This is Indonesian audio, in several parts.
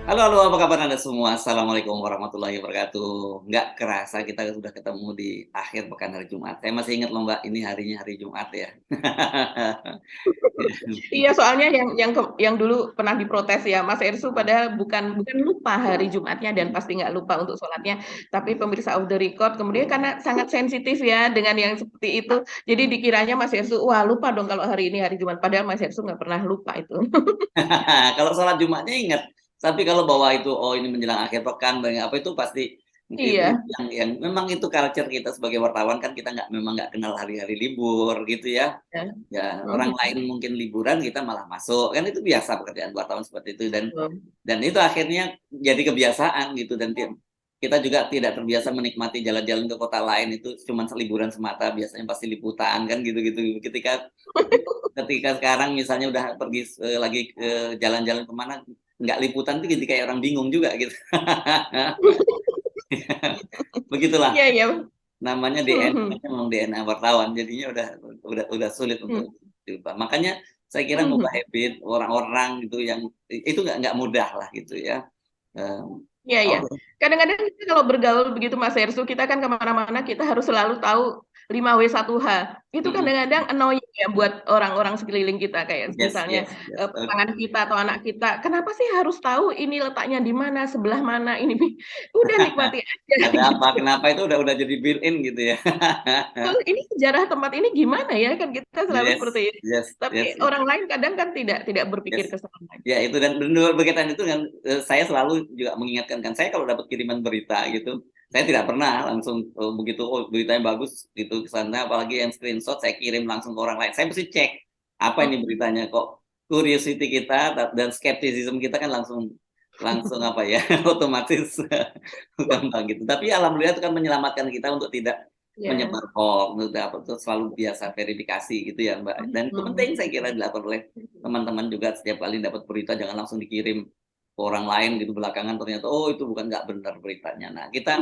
Halo halo, apa kabar Anda semua? Assalamualaikum warahmatullahi wabarakatuh. Nggak kerasa kita sudah ketemu di akhir pekan hari Jumat. Saya masih ingat loh Mbak, ini harinya hari Jumat ya. Iya, soalnya yang dulu pernah diprotes ya, Mas Ersu padahal bukan bukan lupa hari Jumatnya dan pasti nggak lupa untuk sholatnya, tapi pemirsa off the record kemudian karena sangat sensitif ya dengan yang seperti itu, jadi dikiranya Mas Ersu, wah lupa dong kalau hari ini hari Jumat, padahal Mas Ersu nggak pernah lupa itu. Kalau sholat Jumatnya ingat, tapi kalau bawa itu, oh ini menjelang akhir pekan, apa itu pasti itu Iya, yang memang itu culture kita sebagai wartawan kan kita memang nggak kenal hari-hari libur gitu ya. ya. Ya, orang Mhm, lain mungkin liburan kita malah masuk. Kan itu biasa pekerjaan wartawan seperti itu betul. dan itu akhirnya jadi kebiasaan gitu dan kita juga tidak terbiasa menikmati jalan-jalan ke kota lain itu cuma liburan semata, biasanya pasti liputan kan gitu-gitu. Ketika ketika sekarang misalnya udah pergi lagi ke jalan-jalan kemana nggak liputan tuh jadi kayak orang bingung juga gitu. Begitulah Iya iya. namanya DNA, Mhm, memang DNA wartawan, jadinya udah sulit untuk mhm, diubah. Makanya saya kira ngubah mhm. habit orang-orang gitu yang itu nggak mudah lah gitu ya. Iya iya. Oke. Kadang-kadang kita kalau bergaul begitu Mas Ersu, kita kan kemana-mana kita harus selalu tahu 5W1H. Itu Mhm. kadang-kadang annoying ya buat orang-orang sekeliling kita kayak Yes misalnya yes yes, pasangan kita atau anak kita. Kenapa sih harus tahu ini letaknya di mana, sebelah mana ini? Udah nikmati aja ada apa, gitu. kenapa itu udah jadi built in gitu ya. Betul, ini sejarah tempat ini gimana ya? Kan kita selalu seperti Yes itu. yes Tapi yes yes orang lain kadang kan tidak berpikir yes. ke sana. Ya itu dan benar berkaitan itu dengan saya selalu juga mengingatkan kan saya kalau dapat kiriman berita gitu, saya tidak pernah langsung begitu oh beritanya bagus gitu ke sana apalagi yang screenshot saya kirim langsung ke orang lain. Saya mesti cek apa ini Mhm. beritanya kok curiosity kita dan skepticism kita kan langsung langsung apa ya otomatis gampang gitu. Tapi alhamdulillah itu kan menyelamatkan kita untuk tidak Ya. menyebar hoax, untuk apa tuh selalu biasa verifikasi gitu ya Mbak. Dan itu penting saya kira dilakukan oleh teman-teman juga setiap kali dapat berita jangan langsung dikirim ke orang lain gitu belakangan ternyata oh itu bukan nggak benar beritanya. Nah kita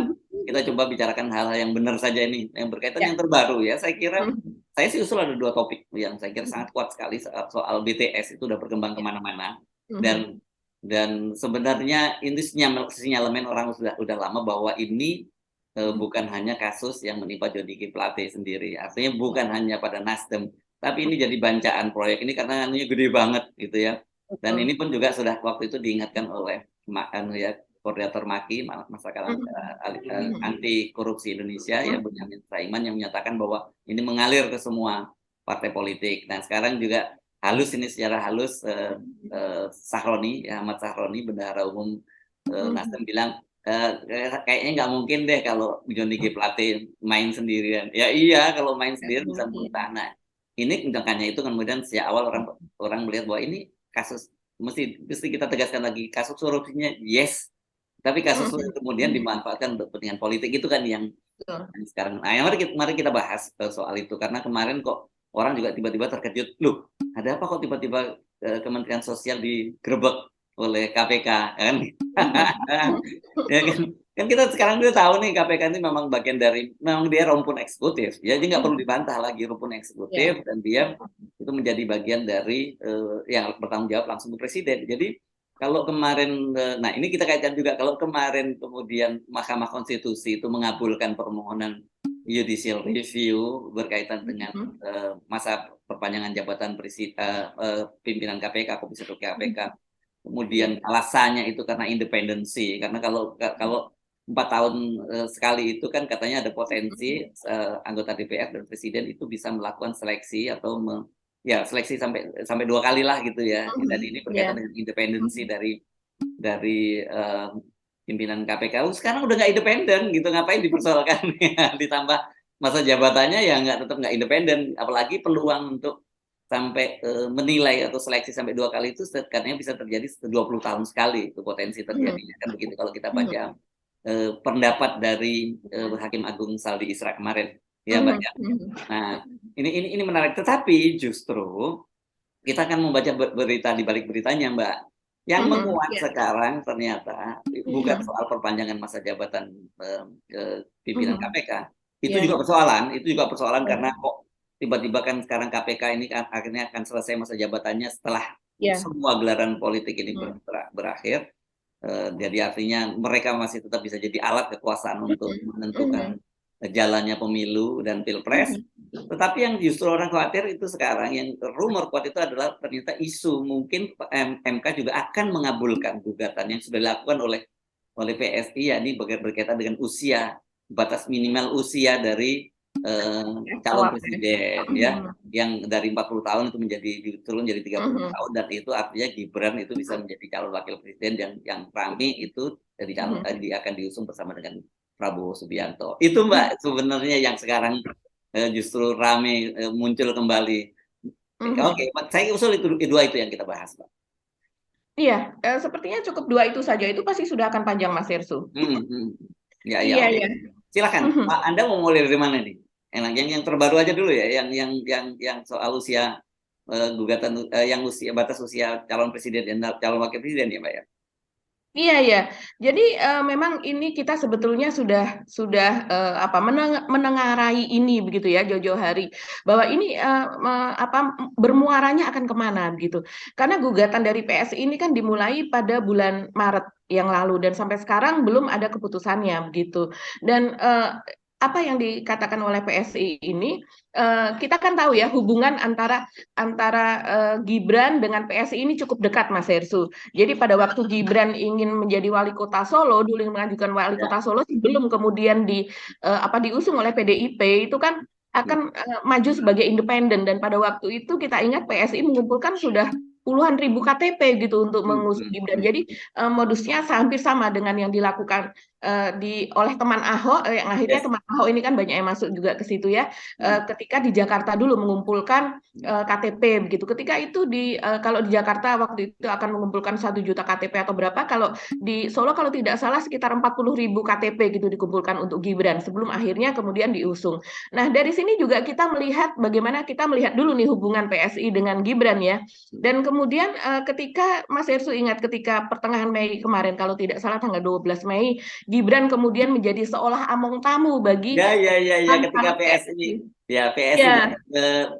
coba bicarakan hal-hal yang benar saja ini yang berkaitan Ya. yang terbaru ya. Saya kira Mhm. saya sih usul ada dua topik yang saya kira sangat kuat sekali soal BTS itu udah berkembang Ya. kemana-mana dan Mhm. sebenarnya ini sinyalemen orang sudah lama bahwa ini bukan hanya kasus yang menimpa Jody G Plate sendiri, artinya bukan hanya pada Nasdem, tapi ini jadi bancaan proyek ini karena anunya gede banget gitu ya. Dan Betul. ini pun juga sudah waktu itu diingatkan oleh anu ya koordinator MAKI Masyarakat Mhm. Anti Korupsi Indonesia ya Mhm. Boyamin Saiman yang menyatakan bahwa ini mengalir ke semua partai politik. Dan sekarang juga halus ini secara halus Sahroni ya Ahmad Sahroni bendahara umum Nasdem Mhm. bilang kayaknya nggak mungkin deh kalau Johnny G Plate main sendirian. Ya iya, kalau main sendirian bisa Iya. muntah. Nah, ini makanya itu kemudian sejak awal orang orang melihat bahwa ini kasus mesti mesti kita tegaskan lagi kasus korupsinya yes, tapi kasus Mhm. kemudian dimanfaatkan untuk kepentingan politik itu kan Betul. yang sekarang. Nah, mari kita bahas soal itu karena kemarin kok orang juga tiba-tiba terkejut, loh, ada apa kok tiba-tiba Kementerian Sosial digerebek oleh KPK kan? Ya kan? Kan kita sekarang udah tahu nih KPK ini memang bagian dari memang dia rumpun eksekutif. Ya, jadi nggak perlu Mhm. dibantah lagi rumpun Ya. eksekutif dan dia itu menjadi bagian dari yang bertanggung jawab langsung ke presiden. Jadi kalau kemarin nah ini kita kaitkan juga kalau kemarin kemudian Mahkamah Konstitusi itu mengabulkan permohonan judicial review berkaitan dengan Mhm. masa perpanjangan jabatan pimpinan KPK, Komisi 1 KPK. Kemudian Iya. alasannya itu karena independensi, karena kalau kalau 4 tahun sekali itu kan katanya ada potensi anggota DPR dan presiden itu bisa melakukan seleksi atau ya seleksi sampai sampai 2 kali lah gitu ya. Dan Mhm. ini Ya. berkaitan dengan independensi Mhm. dari pimpinan KPK. Sekarang udah nggak independen gitu, ngapain dipersoalkan ya, ditambah masa jabatannya ya tetap nggak independen, apalagi peluang untuk sampai menilai atau seleksi sampai 2 kali itu katanya bisa terjadi 20 tahun sekali itu potensi Mhm. terjadinya kan begitu kalau kita Mhm. baca pendapat dari Hakim Agung Saldi Isra kemarin ya Mbak Mhm. ya. Mhm. Nah ini menarik tetapi justru kita akan membaca berita di balik beritanya Mbak. Yang Mhm. menguat Ya. sekarang ternyata bukan Mhm. soal perpanjangan masa jabatan pimpinan Mhm. KPK. Ya. Itu juga persoalan karena Ya. kok tiba-tiba kan sekarang KPK ini kan akhirnya akan selesai masa jabatannya setelah Ya. semua gelaran politik ini Mhm. berakhir. Jadi artinya mereka masih tetap bisa jadi alat kekuasaan untuk menentukan jalannya pemilu dan pilpres. Tetapi yang justru orang khawatir itu sekarang, yang rumor kuat itu adalah ternyata isu mungkin MK juga akan mengabulkan gugatan yang sudah dilakukan oleh PSI, yakni berkaitan dengan usia, batas minimal usia dari calon presiden, ya, yang dari 40 tahun itu turun jadi 30 tahun, dan itu artinya Gibran itu bisa menjadi calon wakil presiden yang rame itu akan diusung bersama dengan Prabowo Subianto. Itu Mbak sebenarnya yang sekarang justru rame muncul kembali. Oke, saya usul itu dua itu yang kita bahas, Mbak. Iya, sepertinya cukup dua itu saja. Itu pasti sudah akan panjang, Mas Hersu. Ya, Iya, oke. ya. Silakan, Pak, Anda mau mulai dari mana nih? Enak, yang terbaru aja dulu ya, yang soal usia gugatan yang batas usia calon presiden dan calon wakil presiden ya, Mbak ya. Iya, ya. Jadi memang ini kita sebetulnya sudah menengarai ini begitu ya, jauh-jauh hari, bahwa ini bermuaranya akan kemana begitu. Karena gugatan dari PSI ini kan dimulai pada bulan Maret yang lalu dan sampai sekarang belum ada keputusannya begitu. Dan apa yang dikatakan oleh PSI ini, kita kan tahu ya hubungan antara Gibran dengan PSI ini cukup dekat, Mas Hersu. Jadi pada waktu Gibran ingin menjadi wali kota Solo, dulu mengajukan wali kota Solo sebelum kemudian diusung oleh PDIP, itu kan akan maju sebagai independen, dan pada waktu itu kita ingat PSI mengumpulkan sudah puluhan ribu KTP gitu untuk mengusung Gibran. Jadi modusnya hampir sama dengan yang dilakukan oleh teman Ahok, yang akhirnya teman Ahok ini kan banyak yang masuk juga ke situ ya. Ketika di Jakarta dulu mengumpulkan KTP begitu. Ketika itu kalau di Jakarta waktu itu akan mengumpulkan 1 juta KTP atau berapa, kalau di Solo kalau tidak salah sekitar 40.000 KTP gitu dikumpulkan untuk Gibran sebelum akhirnya kemudian diusung. Nah, dari sini juga kita melihat bagaimana kita melihat dulu nih hubungan PSI dengan Gibran ya. Dan kemudian ketika Mas Hersu ingat ketika pertengahan Mei kemarin, kalau tidak salah tanggal 12 Mei, Gibran kemudian menjadi seolah among tamu bagi ketika PSI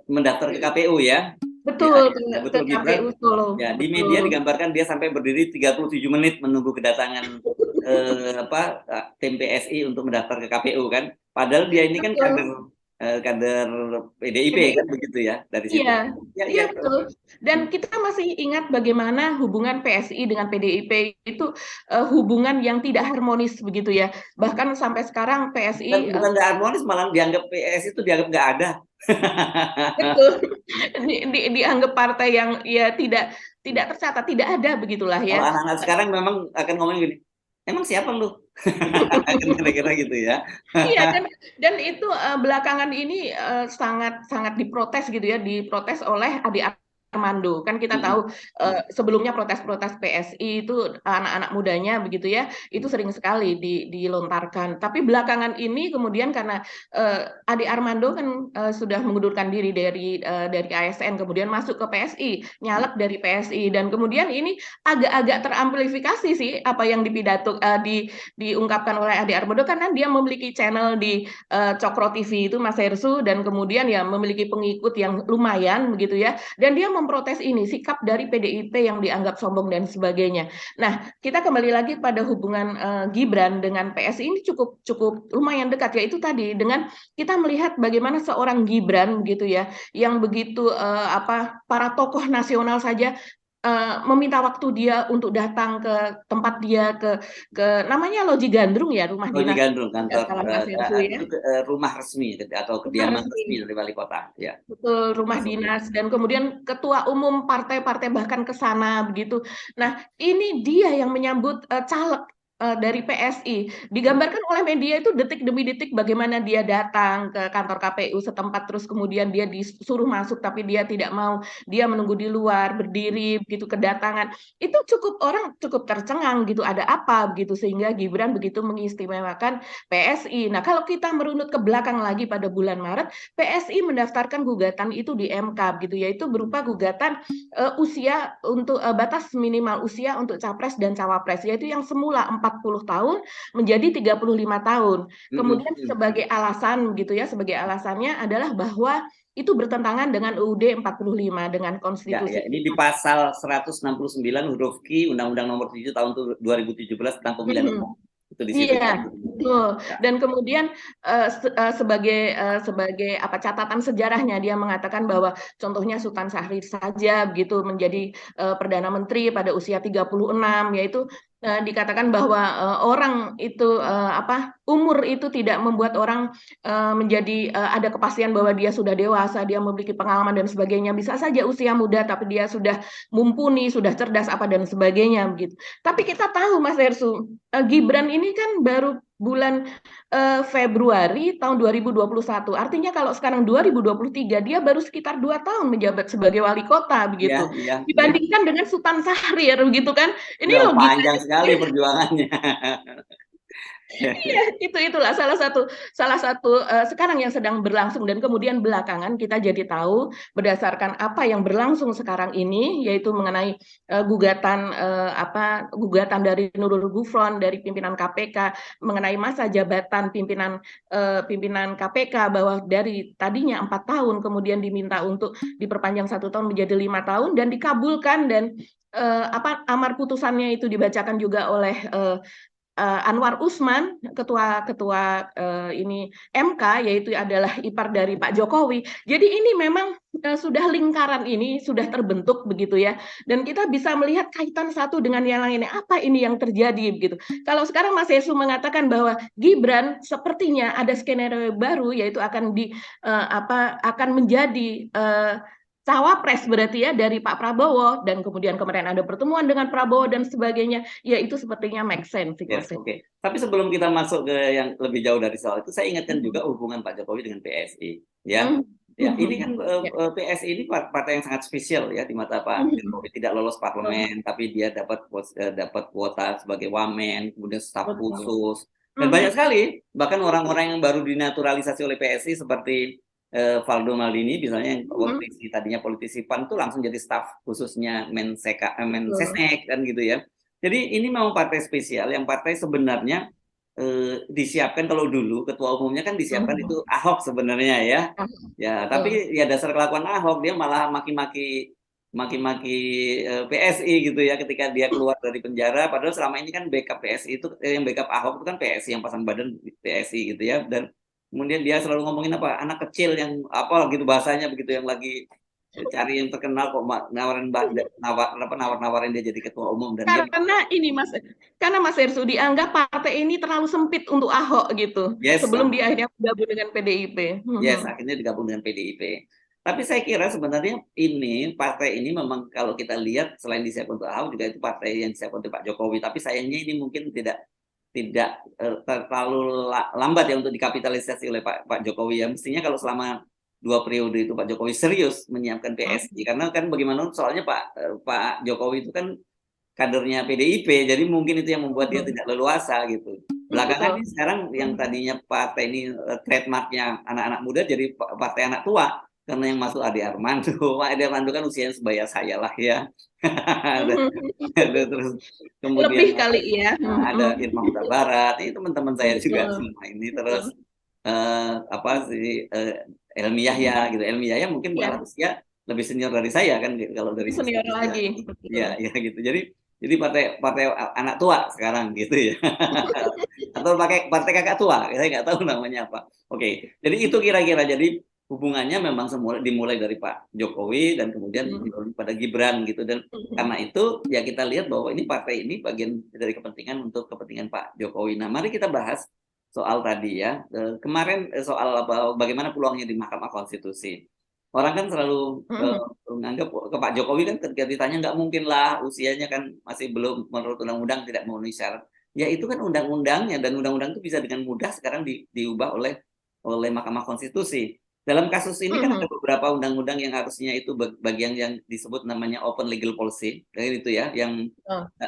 mendaftar ke KPU ya. Betul, betul ke Gibran. KPU Solo. Ya, di media digambarkan dia sampai berdiri 37 menit menunggu kedatangan tim PSI untuk mendaftar ke KPU kan. Padahal dia ini kan kader PDIP kan begitu ya dari situ. Iya, betul. Dan kita masih ingat bagaimana hubungan PSI dengan PDIP itu hubungan yang tidak harmonis begitu ya. Bahkan sampai sekarang PSI bukan nggak harmonis, malah dianggap PSI itu dianggap nggak ada. Betul. Dianggap partai yang ya tidak tercatat, tidak ada begitulah ya. Kalau anak-anak sekarang memang akan ngomong gini, emang siapa lu? Kira-kira gitu ya. Iya, dan itu belakangan ini sangat sangat diprotes gitu ya, diprotes oleh Adi Armando. Kan kita tahu sebelumnya protes-protes PSI itu anak-anak mudanya begitu ya, itu sering sekali dilontarkan. Tapi belakangan ini kemudian karena Adi Armando kan sudah mengundurkan diri dari ASN, kemudian masuk ke PSI, nyalek dari PSI, dan kemudian ini agak-agak teramplifikasi sih apa yang diungkapkan oleh Adi Armando, karena dia memiliki channel di Cokro TV itu, Mas Hersu, dan kemudian ya memiliki pengikut yang lumayan begitu ya, dan dia memprotes ini sikap dari PDIP yang dianggap sombong dan sebagainya. Nah, kita kembali lagi pada hubungan Gibran dengan PSI ini cukup lumayan dekat ya, itu tadi dengan kita melihat bagaimana seorang Gibran begitu ya, yang begitu para tokoh nasional saja meminta waktu dia untuk datang ke tempat dia, ke namanya Loji Gandrung ya, rumah dinas. Loji Gandrung, kantor itu rumah resmi atau kediaman resmi dari wali kota ya. Betul, rumah dinas, dan kemudian ketua umum partai-partai bahkan ke sana begitu. Nah, ini dia yang menyambut caleg dari PSI. Digambarkan oleh media itu detik demi detik bagaimana dia datang ke kantor KPU setempat, terus kemudian dia disuruh masuk tapi dia tidak mau, dia menunggu di luar berdiri begitu kedatangan. Itu orang cukup tercengang gitu, ada apa begitu, sehingga Gibran begitu mengistimewakan PSI. Nah, kalau kita merunut ke belakang lagi pada bulan Maret, PSI mendaftarkan gugatan itu di MK gitu, yaitu berupa gugatan usia untuk batas minimal usia untuk capres dan cawapres, yaitu yang semula 40 tahun menjadi 35 tahun. Kemudian sebagai alasan gitu ya, sebagai alasannya adalah bahwa itu bertentangan dengan UUD 45 dengan konstitusi. Ini di pasal 169 huruf Q Undang-Undang Nomor 7 tahun 2017 tentang pemilihan umum. Itu di situ. Iya, betul. Dan kemudian sebagai apa catatan sejarahnya dia mengatakan bahwa contohnya Sultan Syahrir saja begitu menjadi Perdana Menteri pada usia 36, yaitu dikatakan bahwa orang itu umur itu tidak membuat orang menjadi ada kepastian bahwa dia sudah dewasa, dia memiliki pengalaman dan sebagainya. Bisa saja usia muda tapi dia sudah mumpuni, sudah cerdas apa dan sebagainya begitu. Tapi kita tahu Mas Ersu, Gibran ini kan baru bulan Februari tahun 2021. Artinya kalau sekarang 2023 dia baru sekitar 2 tahun menjabat sebagai wali kota begitu. Dibandingkan dengan Sultan Syahrir begitu kan. Ini panjang sekali perjuangannya. Iya, itulah salah satu sekarang yang sedang berlangsung, dan kemudian belakangan kita jadi tahu berdasarkan apa yang berlangsung sekarang ini, yaitu mengenai gugatan dari Nurul Gufron dari pimpinan KPK mengenai masa jabatan pimpinan KPK, bahwa dari tadinya 4 tahun kemudian diminta untuk diperpanjang 1 tahun menjadi 5 tahun dan dikabulkan, dan amar putusannya itu dibacakan juga oleh Anwar Usman, ketua ini MK, yaitu adalah ipar dari Pak Jokowi. Jadi ini memang sudah lingkaran ini sudah terbentuk begitu ya, dan kita bisa melihat kaitan satu dengan yang lainnya. Apa ini yang terjadi begitu? Kalau sekarang Mas Yesu mengatakan bahwa Gibran sepertinya ada skenario baru, yaitu akan menjadi cawapres berarti ya dari Pak Prabowo, dan kemudian kemarin ada pertemuan dengan Prabowo dan sebagainya, ya itu sepertinya make sense. Yes, oke. Tapi sebelum kita masuk ke yang lebih jauh dari soal itu, saya ingatkan juga hubungan Pak Jokowi dengan PSI, ya. Ya, ini kan PSI ini partai yang sangat spesial ya di mata Pak Jokowi, tidak lolos parlemen, tapi dia dapat kuota sebagai wamen, kemudian staf khusus, dan banyak sekali bahkan orang-orang yang baru dinaturalisasi oleh PSI seperti Valdo Maldini misalnya, yang tadinya politisi PAN itu langsung jadi staf khususnya Mensesnek kan gitu ya. Jadi ini memang partai spesial yang partai sebenarnya disiapkan, kalau dulu ketua umumnya kan disiapkan itu Ahok sebenarnya ya. Ya, tapi ya dasar kelakuan Ahok dia malah maki-maki PSI gitu ya ketika dia keluar dari penjara, padahal selama ini kan backup PSI itu yang backup Ahok itu kan PSI yang pasang badan PSI gitu ya. Dan kemudian dia selalu ngomongin anak kecil yang gitu bahasanya begitu, yang lagi cari yang terkenal kok nawar-nawarin dia jadi ketua umum. Dan karena Mas Ersu dianggap partai ini terlalu sempit untuk Ahok gitu. Sebelum dia akhirnya bergabung dengan PDIP. Akhirnya digabung dengan PDIP. Tapi saya kira sebenarnya partai ini memang kalau kita lihat selain disiapkan untuk Ahok juga itu partai yang disiapkan untuk Pak Jokowi. Tapi sayangnya ini mungkin tidak terlalu lambat ya untuk dikapitalisasi oleh Pak Jokowi ya. Mestinya kalau selama 2 periode itu Pak Jokowi serius menyiapkan PSI, karena kan bagaimana soalnya Pak Jokowi itu kan kadernya PDIP, jadi mungkin itu yang membuat dia tidak leluasa gitu. Belakangan ini sekarang yang tadinya partai ini trademarknya anak-anak muda jadi partai anak tua, karena yang masuk Ade Armando. Ade Armando kan usianya sebaya saya lah ya. Terus kemudian lebih kali ya. Ada Irma Huta Barat, ini teman-teman saya juga semua ini. Terus Elmi Yahya gitu. Elmi Yahya mungkin malah usia lebih senior dari saya kan, kalau dari senior lagi. Ya gitu. Jadi partai anak tua sekarang gitu ya. Atau pakai partai kakak tua, saya nggak tahu namanya apa. Oke, jadi itu kira-kira. Jadi hubungannya memang dimulai dari Pak Jokowi dan kemudian pada Gibran gitu. Dan karena itu ya kita lihat bahwa ini partai ini bagian dari kepentingan untuk kepentingan Pak Jokowi. Nah, mari kita bahas soal tadi ya. Kemarin soal bagaimana peluangnya di Mahkamah Konstitusi. Orang kan selalu menganggap ke Pak Jokowi kan ketika ditanya nggak mungkin lah, usianya kan masih belum, menurut undang-undang tidak memenuhi syarat. Ya itu kan undang-undangnya, dan undang-undang itu bisa dengan mudah sekarang diubah oleh Mahkamah Konstitusi. Dalam kasus ini kan ada beberapa undang-undang yang harusnya itu bagian yang disebut namanya open legal policy, kayak gitu ya, yang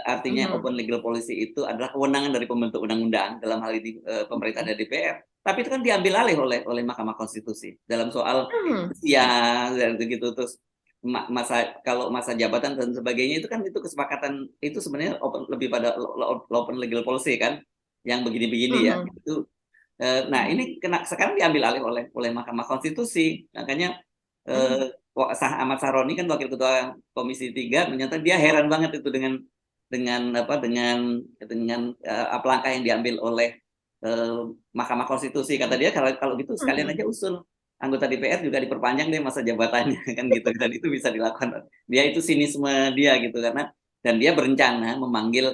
artinya open legal policy itu adalah kewenangan dari pembentuk undang-undang, dalam hal ini pemerintah dan DPR. Tapi itu kan diambil alih oleh Mahkamah Konstitusi dalam soal usia dan begitu. Terus kalau masa jabatan dan sebagainya itu kan itu kesepakatan itu sebenarnya lebih pada open legal policy kan, yang begini-begini ya. Itu Nah, ini sekarang diambil alih oleh Mahkamah Konstitusi. Makanya Ahmad Saroni kan wakil ketua Komisi 3 menyatakan dia heran banget itu dengan apa langkah yang diambil oleh Mahkamah Konstitusi. Kata dia kalau gitu sekalian aja usul anggota DPR juga diperpanjang deh masa jabatannya kan gitu, dan itu bisa dilakukan. Dia itu sinisme dia gitu, karena dan dia berencana memanggil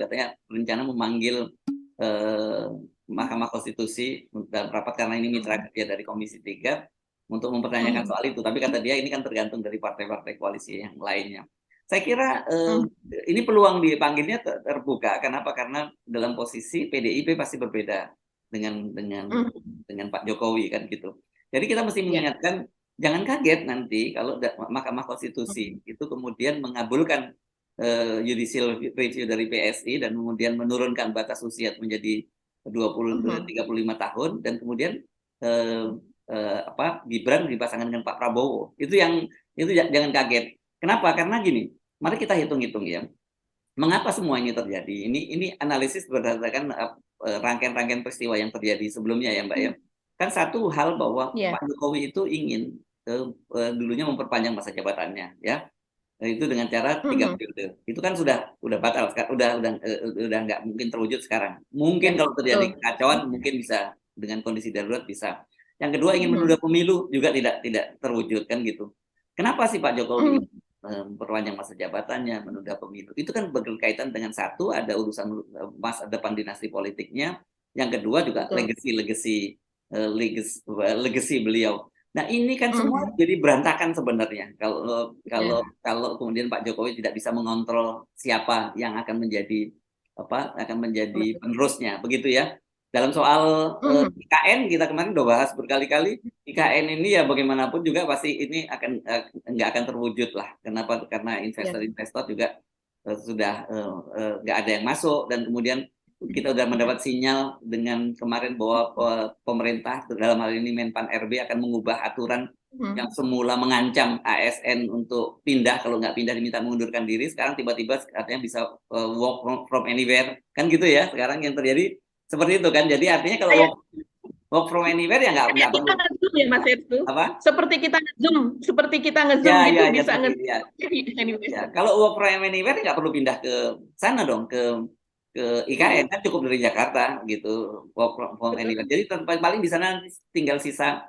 Mahkamah Konstitusi dalam rapat karena ini mitra kerja dari Komisi 3 untuk mempertanyakan soal itu. Tapi kata dia ini kan tergantung dari partai-partai koalisi yang lainnya. Saya kira ini peluang dipanggilnya terbuka. Kenapa? Karena dalam posisi PDIP pasti berbeda dengan Pak Jokowi kan gitu. Jadi kita mesti mengingatkan, jangan kaget nanti kalau Mahkamah Konstitusi itu kemudian mengabulkan judicial review dari PSI dan kemudian menurunkan batas usia menjadi 35 tahun, dan kemudian Gibran dipasangkan dengan Pak Prabowo. Itu jangan kaget. Kenapa? Karena gini, mari kita hitung-hitung ya. Mengapa semua ini terjadi? Ini analisis berdasarkan rangkaian-rangkaian peristiwa yang terjadi sebelumnya ya Mbak ya. Kan satu hal bahwa Pak Jokowi itu ingin dulunya memperpanjang masa jabatannya ya. Itu dengan cara 3 periode. Itu kan sudah batal, udah nggak mungkin terwujud sekarang. Mungkin kalau terjadi kekacauan mungkin bisa dengan kondisi darurat bisa. Yang kedua, ingin menunda pemilu juga tidak terwujud kan gitu. Kenapa sih Pak Jokowi memperpanjang masa jabatannya, menunda pemilu? Itu kan berkaitan dengan satu, ada urusan masa depan dinasti politiknya. Yang kedua juga legacy beliau. Nah ini kan semua jadi berantakan sebenarnya kalau kemudian Pak Jokowi tidak bisa mengontrol siapa yang akan menjadi penerusnya, begitu ya. Dalam soal IKN kita kemarin udah bahas berkali-kali, IKN ini ya bagaimanapun juga pasti ini nggak akan terwujud lah. Kenapa? Karena investor juga sudah nggak ada yang masuk, dan kemudian kita sudah mendapat sinyal dengan kemarin bahwa pemerintah dalam hal ini Menpan RB akan mengubah aturan yang semula mengancam ASN untuk pindah, kalau nggak pindah diminta mengundurkan diri, sekarang tiba-tiba katanya bisa work from anywhere kan gitu ya. Sekarang yang terjadi seperti itu kan. Jadi artinya kalau work from anywhere ya nggak perlu. Kita nge-zoom ya Mas Ersu. Apa? Seperti kita nge-zoom gitu bisa ya. Kalau work from anywhere nggak perlu pindah ke sana dong, ke IKN kan cukup dari Jakarta gitu, work from anywhere. Jadi paling di sana tinggal sisa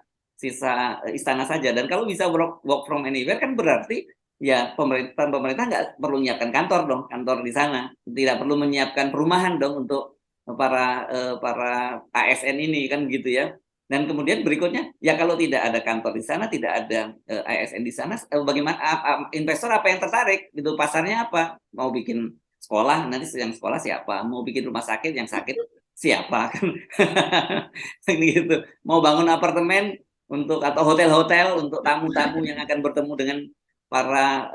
istana saja. Dan kalau bisa work from anywhere kan berarti ya pemerintah nggak perlu menyiapkan kantor di sana, tidak perlu menyiapkan perumahan dong untuk para ASN ini kan gitu ya. Dan kemudian berikutnya ya kalau tidak ada kantor di sana, tidak ada ASN di sana, bagaimana investor apa yang tertarik gitu, pasarnya apa, mau bikin sekolah, nanti yang sekolah siapa, mau bikin rumah sakit, yang sakit siapa kan gitu, mau bangun apartemen atau hotel-hotel untuk tamu-tamu yang akan bertemu dengan para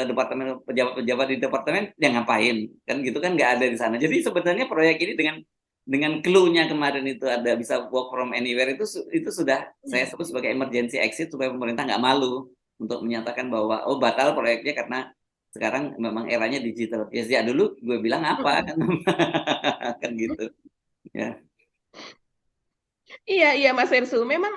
departemen, pejabat-pejabat di departemen, yang ngapain kan gitu kan, nggak ada di sana. Jadi sebenarnya proyek ini dengan clue-nya kemarin itu ada bisa work from anywhere, itu sudah saya sebut sebagai emergency exit supaya pemerintah nggak malu untuk menyatakan bahwa batal proyeknya karena sekarang memang eranya digital. Ya sejak dulu gue bilang apa kan kan gitu ya. Iya Mas Hersu, memang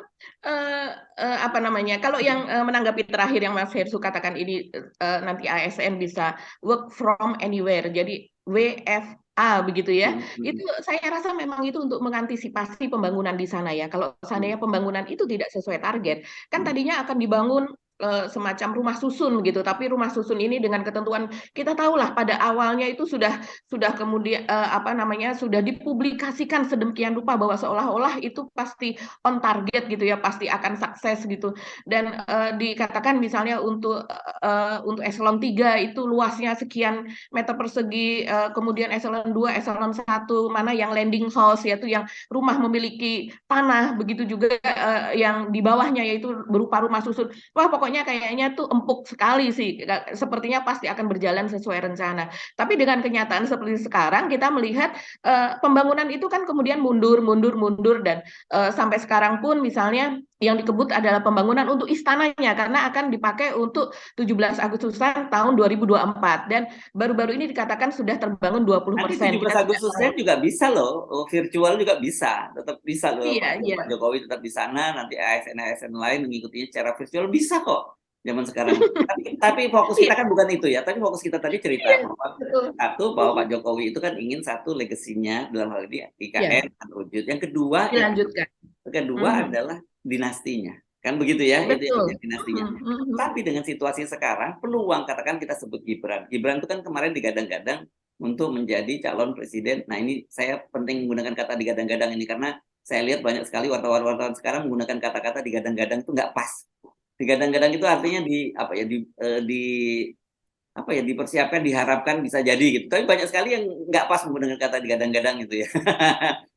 kalau yang menanggapi terakhir yang Mas Hersu katakan ini nanti ASN bisa work from anywhere, jadi WFA begitu ya. Itu saya rasa memang itu untuk mengantisipasi pembangunan di sana ya. Kalau seandainya pembangunan itu tidak sesuai target, kan tadinya akan dibangun semacam rumah susun gitu, tapi rumah susun ini dengan ketentuan kita tahulah pada awalnya itu sudah kemudian sudah dipublikasikan sedemikian rupa bahwa seolah-olah itu pasti on target gitu ya, pasti akan sukses gitu. Dan dikatakan misalnya untuk eselon 3 itu luasnya sekian meter persegi, kemudian eselon 2, eselon 1 mana yang landing house, yaitu yang rumah memiliki tanah, begitu juga yang di bawahnya yaitu berupa rumah susun. Wah, pokoknya kayaknya tuh empuk sekali sih, sepertinya pasti akan berjalan sesuai rencana. Tapi dengan kenyataan seperti sekarang, kita melihat pembangunan itu kan kemudian mundur, dan sampai sekarang pun misalnya yang dikebut adalah pembangunan untuk istananya, karena akan dipakai untuk 17 Agustusan tahun 2024, dan baru-baru ini dikatakan sudah terbangun 20%. Nanti 17 Agustusnya juga bisa loh, virtual juga bisa, tetap bisa loh. Pak Jokowi tetap di sana, nanti ASN lain mengikutinya secara virtual bisa kok. zaman sekarang. Tapi fokus kita Iya, kan bukan itu ya. Tapi fokus kita tadi cerita iya, bahwa betul. satu, bahwa Pak Jokowi itu kan ingin satu legasinya dalam hal ini Iya, IKN akan wujud. Yang kedua dilanjutkan. Mhm. adalah dinastinya. Kan begitu ya, itu yang Betul. menjadi dinastinya. Mhm, mhm. Tapi dengan situasi sekarang, peluang katakan kita sebut Gibran. Gibran itu kan kemarin digadang-gadang untuk menjadi calon presiden. Nah, ini saya penting menggunakan kata digadang-gadang ini karena saya lihat banyak sekali wartawan-wartawan sekarang menggunakan kata-kata digadang-gadang itu nggak pas. Digadang-gadang itu artinya di apa ya di apa ya dipersiapkan, diharapkan bisa jadi gitu. Tapi banyak sekali yang nggak pas menggunakan kata digadang-gadang gitu ya.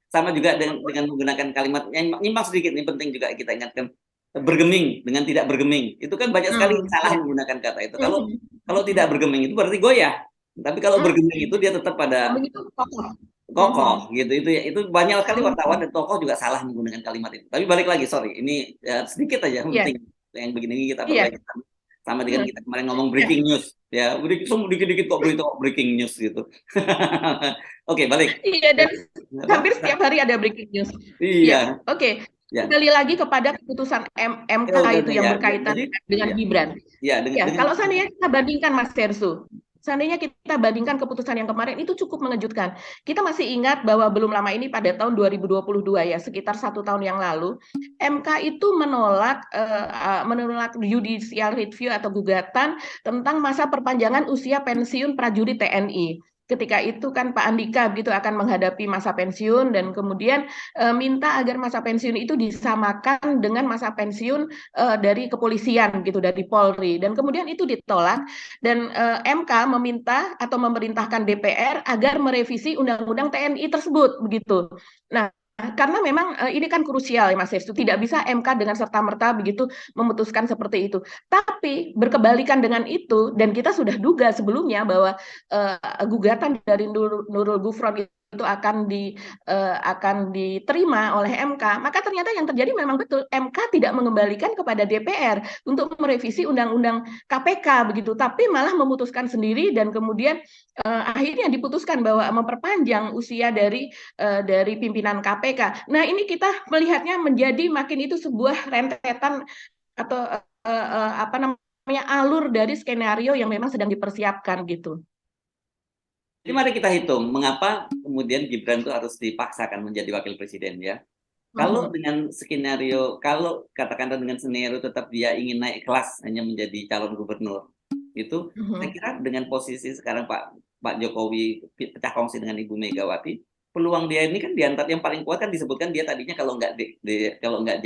Sama juga dengan menggunakan kalimat yang nyimpang sedikit, ini penting juga kita ingatkan, bergeming dengan tidak bergeming. Itu kan banyak sekali Mmm, salah iya. menggunakan kata itu. Kalau Mhm, kalau tidak mhm. bergeming itu berarti goyah. Tapi kalau Mmm, bergeming itu dia tetap pada begitu kokoh. kokoh Mhm, gitu. Itu banyak sekali wartawan mhm. dan tokoh juga salah menggunakan kalimat itu. Tapi balik lagi, sorry, ini sedikit aja Iya, penting yang begini kita iya. perbaiki sama dengan Heeh. kita kemarin ngomong Iya, breaking news ya, dikit-dikit kok berita breaking news gitu. Oke, balik. iya, dan Apa? hampir setiap hari ada breaking news. Iya, Iya, oke. ya. Kembali lagi kepada keputusan MK Oke, itu oke, yang ya. berkaitan Jadi, dengan ya, Gibran. ya Ya, dengan kalau seandainya kita bandingkan Mas Tersu, seandainya kita bandingkan keputusan yang kemarin itu cukup mengejutkan. Kita masih ingat bahwa belum lama ini pada tahun 2022 ya, sekitar 1 tahun yang lalu, MK itu menolak judicial review atau gugatan tentang masa perpanjangan usia pensiun prajurit TNI. Ketika itu kan Pak Andika begitu akan menghadapi masa pensiun dan kemudian minta agar masa pensiun itu disamakan dengan masa pensiun dari kepolisian gitu, dari Polri, dan kemudian itu ditolak dan MK meminta atau memerintahkan DPR agar merevisi undang-undang TNI tersebut begitu. Nah, karena memang ini kan krusial ya Mas Hestu, tidak bisa MK dengan serta-merta begitu memutuskan seperti itu. Tapi berkebalikan dengan itu, dan kita sudah duga sebelumnya bahwa gugatan dari Nurul Gufron itu akan diterima oleh MK, maka ternyata yang terjadi memang betul MK tidak mengembalikan kepada DPR untuk merevisi undang-undang KPK begitu, tapi malah memutuskan sendiri dan kemudian akhirnya diputuskan bahwa memperpanjang usia dari pimpinan KPK. Nah, ini kita melihatnya menjadi makin itu sebuah rentetan atau apa namanya alur dari skenario yang memang sedang dipersiapkan gitu. jadi mari kita hitung mengapa kemudian Gibran itu harus dipaksakan menjadi wakil presiden ya. Kalau Mhm. dengan skenario, kalau katakanlah dengan skenario tetap dia ingin naik kelas hanya menjadi calon gubernur, itu saya Mhm. kira dengan posisi sekarang Pak Jokowi pecah kongsi dengan Ibu Megawati, peluang dia ini kan diantara yang paling kuat kan disebutkan dia tadinya kalau kalau nggak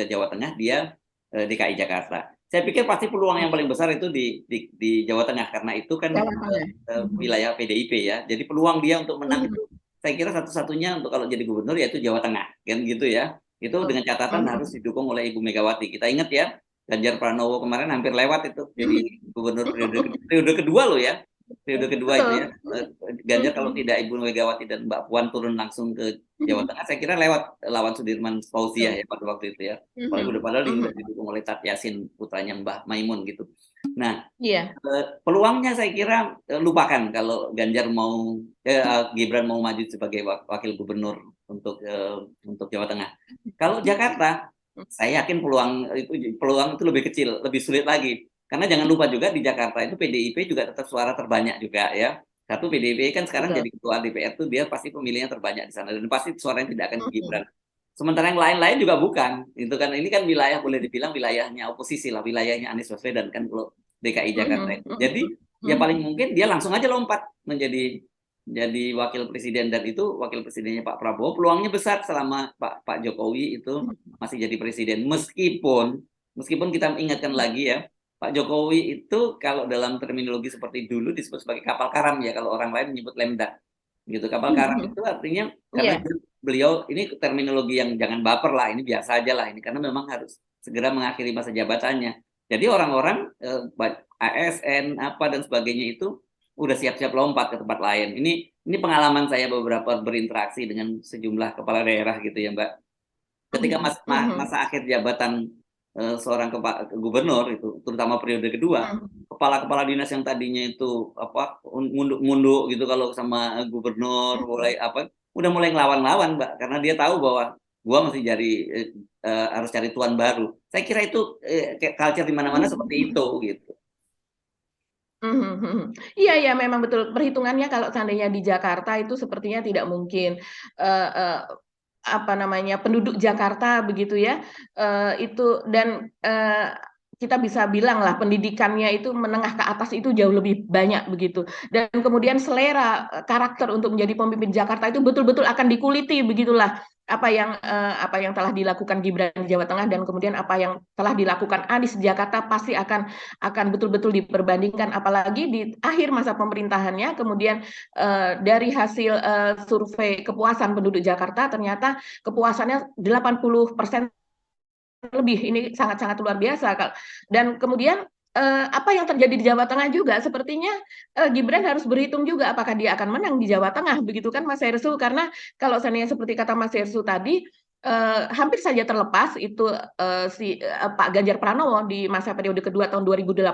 Jawa Tengah dia DKI Jakarta. Saya pikir pasti peluang yang paling besar itu di Jawa Tengah karena itu kan Jawa Tengah. Mhm. wilayah PDIP ya. Jadi peluang dia untuk menang Mhm. itu saya kira satu-satunya untuk kalau jadi gubernur yaitu Jawa Tengah, kan gitu ya. Itu dengan catatan harus Mhm. didukung oleh Ibu Megawati. Kita ingat ya, Ganjar Pranowo kemarin hampir lewat itu jadi Mhm. gubernur periode kedua loh ya. Periode kedua itu Betul. ya. Ganjar kalau Mhm. tidak Ibu Megawati dan Mbak Puan turun langsung ke Jawa Mhm. Tengah, saya kira lewat lawan Sudirman Fauziah Betul. ya pada waktu itu ya. Mhm. Padahal Mhm. udah didukung oleh Tat Yasin putranya Mbah Maimun gitu. Nah, Iya. peluangnya saya kira lupakan kalau Gibran mau maju sebagai wakil gubernur untuk Jawa Tengah. Kalau Jakarta, saya yakin peluang itu lebih kecil, lebih sulit lagi. Karena jangan lupa juga di Jakarta itu PDIP juga tetap suara terbanyak juga ya. Satu PDIP kan sekarang Betul. jadi ketua DPR tuh dia pasti pemilihnya terbanyak di sana dan pasti suaranya tidak akan ke Mhm. Gibran. Sementara yang lain-lain juga bukan. Itu kan ini kan wilayah boleh dibilang wilayahnya oposisi lah, wilayahnya Anies Baswedan kan kalau DKI Jakarta Mhm. itu. Jadi Mhm. ya paling Mhm. mungkin dia langsung aja lompat jadi wakil presiden dan itu wakil presidennya Pak Prabowo peluangnya besar selama Pak Jokowi itu masih jadi presiden. Meskipun kita ingatkan lagi ya, Pak Jokowi itu kalau dalam terminologi seperti dulu disebut sebagai kapal karam ya kalau orang lain menyebut lemdak. Gitu. Kapal karam Mhm. itu artinya karena Iya. beliau ini terminologi yang jangan baper lah, ini biasa aja lah ini karena memang harus segera mengakhiri masa jabatannya. Jadi orang-orang ASN apa dan sebagainya itu udah siap-siap lompat ke tempat lain. Ini pengalaman saya beberapa berinteraksi dengan sejumlah kepala daerah gitu ya, Mbak. Ketika Mhm. Mhm. masa akhir jabatan seorang gubernur itu, terutama periode kedua, Mhm. kepala-kepala dinas yang tadinya itu apa munduk-munduk gitu kalau sama gubernur mulai apa, udah mulai ngelawan-lawan, Mbak, karena dia tahu bahwa gua mesti harus cari tuan baru. Saya kira itu kayak culture di mana-mana seperti itu gitu. Iya iya memang betul, perhitungannya kalau seandainya di Jakarta itu sepertinya tidak mungkin, eee eee, apa namanya, penduduk Jakarta begitu ya, itu dan, kita bisa bilang lah pendidikannya itu menengah ke atas itu jauh lebih banyak begitu, dan kemudian selera, karakter untuk menjadi pemimpin Jakarta itu betul-betul akan dikuliti begitulah, apa yang telah dilakukan Gibran di Jawa Tengah dan kemudian apa yang telah dilakukan Anies di Jakarta pasti akan betul-betul diperbandingkan, apalagi di akhir masa pemerintahannya kemudian dari hasil survei kepuasan penduduk Jakarta ternyata kepuasannya 80% lebih, ini sangat-sangat luar biasa dan kemudian apa yang terjadi di Jawa Tengah juga sepertinya Gibran harus berhitung juga apakah dia akan menang di Jawa Tengah begitu kan Mas Hersu, karena kalau seandainya seperti kata Mas Hersu tadi hampir saja terlepas itu Pak Ganjar Pranowo di masa periode kedua tahun 2018